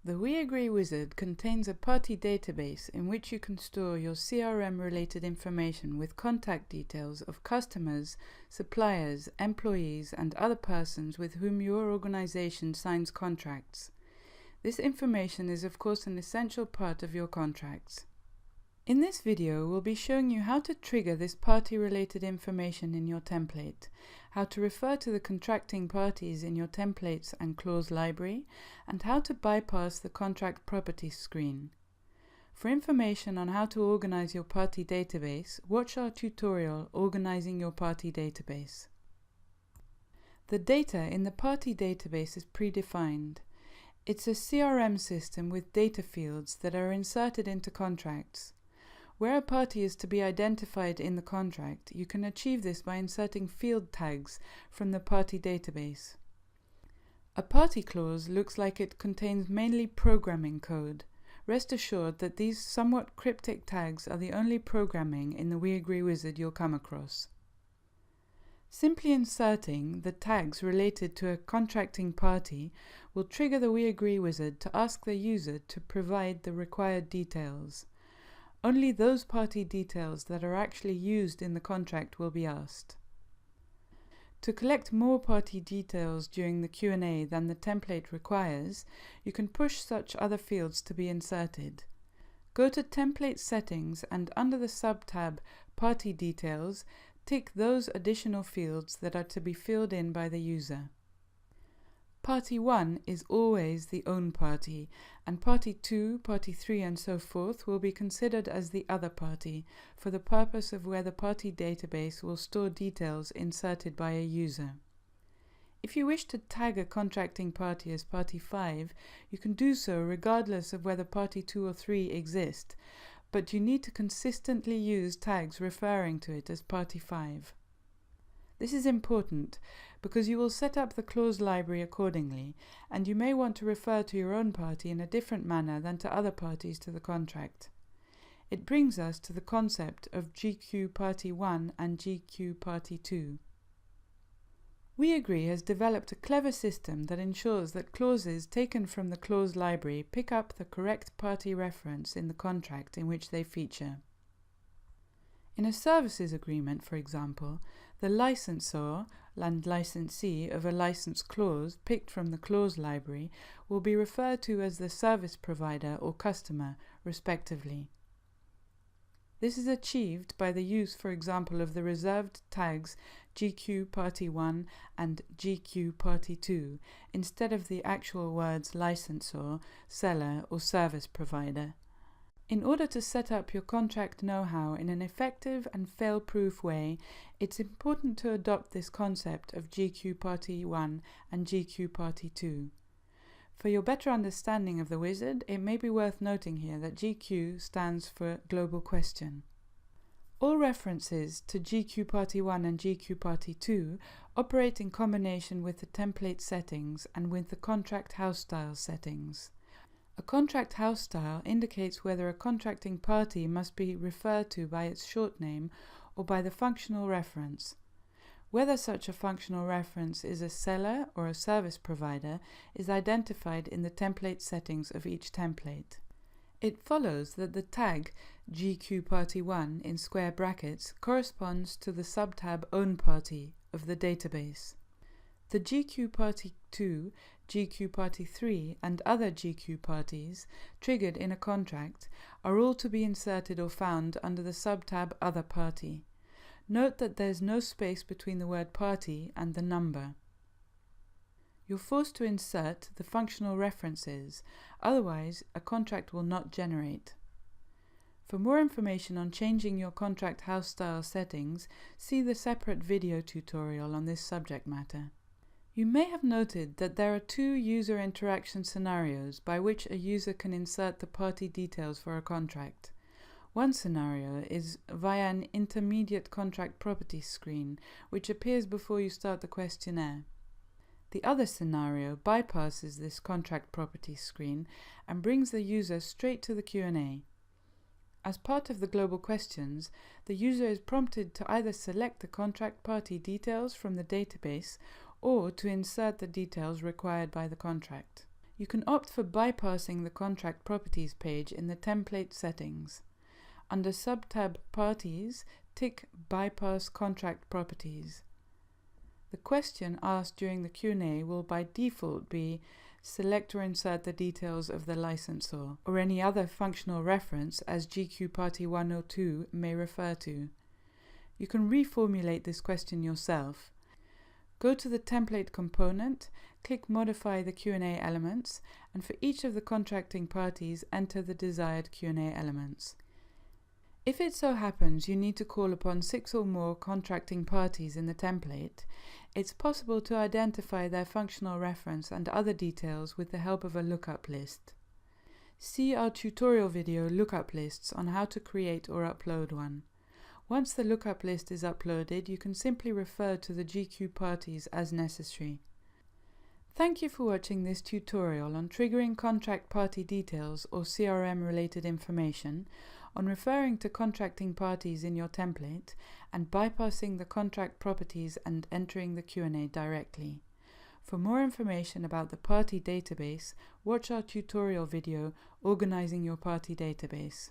The Weagree Wizard contains a party database in which you can store your CRM-related information with contact details of customers, suppliers, employees, and other persons with whom your organization signs contracts. This information is of course an essential part of your contracts. In this video, we'll be showing you how to trigger this party-related information in your template, how to refer to the contracting parties in your templates and clause library, and how to bypass the contract properties screen. For information on how to organize your party database, watch our tutorial Organizing Your Party Database. The data in the party database is predefined. It's a CRM system with data fields that are inserted into contracts. Where a party is to be identified in the contract, you can achieve this by inserting field tags from the party database. A party clause looks like it contains mainly programming code. Rest assured that these somewhat cryptic tags are the only programming in the Weagree Wizard you'll come across. Simply inserting the tags related to a contracting party will trigger the Weagree Wizard to ask the user to provide the required details. Only those party details that are actually used in the contract will be asked. To collect more party details during the Q&A than the template requires, you can push such other fields to be inserted. Go to Template Settings and under the sub-tab Party Details, tick those additional fields that are to be filled in by the user. Party 1 is always the own party, and Party 2, Party 3 and so forth will be considered as the other party for the purpose of where the party database will store details inserted by a user. If you wish to tag a contracting party as Party 5, you can do so regardless of whether Party 2 or 3 exist, but you need to consistently use tags referring to it as Party 5. This is important because you will set up the clause library accordingly, and you may want to refer to your own party in a different manner than to other parties to the contract. It brings us to the concept of GQ Party 1 and GQ Party 2. Weagree has developed a clever system that ensures that clauses taken from the clause library pick up the correct party reference in the contract in which they feature. In a services agreement, for example, the licensor and licensee of a license clause picked from the clause library will be referred to as the service provider or customer, respectively. This is achieved by the use, for example, of the reserved tags GQ Party 1 and GQ Party 2 instead of the actual words licensor, seller, or service provider. In order to set up your contract know-how in an effective and fail-proof way, it's important to adopt this concept of GQ Party 1 and GQ Party 2. For your better understanding of the wizard, it may be worth noting here that GQ stands for Global Question. All references to GQ Party 1 and GQ Party 2 operate in combination with the template settings and with the contract house style settings. A contract house style indicates whether a contracting party must be referred to by its short name or by the functional reference. Whether such a functional reference is a seller or a service provider is identified in the template settings of each template. It follows that the tag GQ Party 1 in square brackets corresponds to the sub-tab Own Party of the database. The GQ Party 2, GQ Party 3 and other GQ parties triggered in a contract are all to be inserted or found under the sub-tab Other Party. Note that there is no space between the word party and the number. You're forced to insert the functional references, otherwise a contract will not generate. For more information on changing your contract house style settings, see the separate video tutorial on this subject matter. You may have noted that there are two user interaction scenarios by which a user can insert the party details for a contract. One scenario is via an intermediate contract properties screen, which appears before you start the questionnaire. The other scenario bypasses this contract properties screen and brings the user straight to the Q&A. As part of the global questions, the user is prompted to either select the contract party details from the database or to insert the details required by the contract. You can opt for bypassing the contract properties page in the template settings. Under sub-tab Parties, tick Bypass Contract Properties. The question asked during the Q&A will by default be select or insert the details of the licensor, or any other functional reference as GQ Party 102 may refer to. You can reformulate this question yourself. Go to the template component, click Modify the Q&A elements, and for each of the contracting parties enter the desired Q&A elements. If it so happens you need to call upon 6 or more contracting parties in the template, it's possible to identify their functional reference and other details with the help of a lookup list. See our tutorial video Lookup Lists on how to create or upload one. Once the lookup list is uploaded, you can simply refer to the GQ parties as necessary. Thank you for watching this tutorial on triggering contract party details or CRM-related information, on referring to contracting parties in your template, and bypassing the contract properties and entering the Q&A directly. For more information about the party database, watch our tutorial video Organizing Your Party Database.